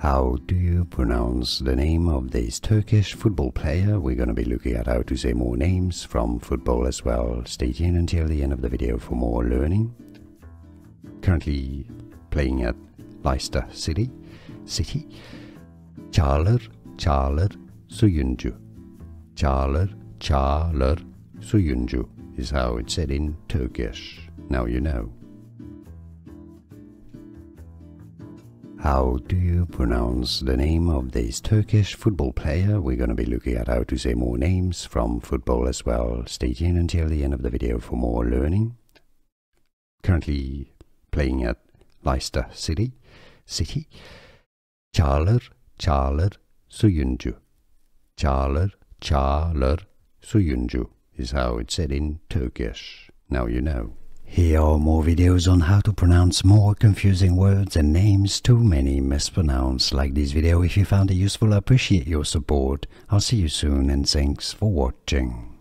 How do you pronounce the name of this Turkish football player? We're going to be looking at how to say more names from football as well. Stay tuned until the end of the video for more learning. Currently playing at Leicester City. Caglar Soyuncu. Caglar Soyuncu is how it's said in Turkish. Now you know. How do you pronounce the name of this Turkish football player? We're going to be looking at how to say more names from football as well. Stay tuned until the end of the video for more learning. Currently playing at Leicester City. Caglar Soyuncu. Caglar Soyuncu is how it's said in Turkish. Now you know. Here are more videos on how to pronounce more confusing words and names too many mispronounced. Like this video if you found it useful. I appreciate your support. I'll see you soon and thanks for watching.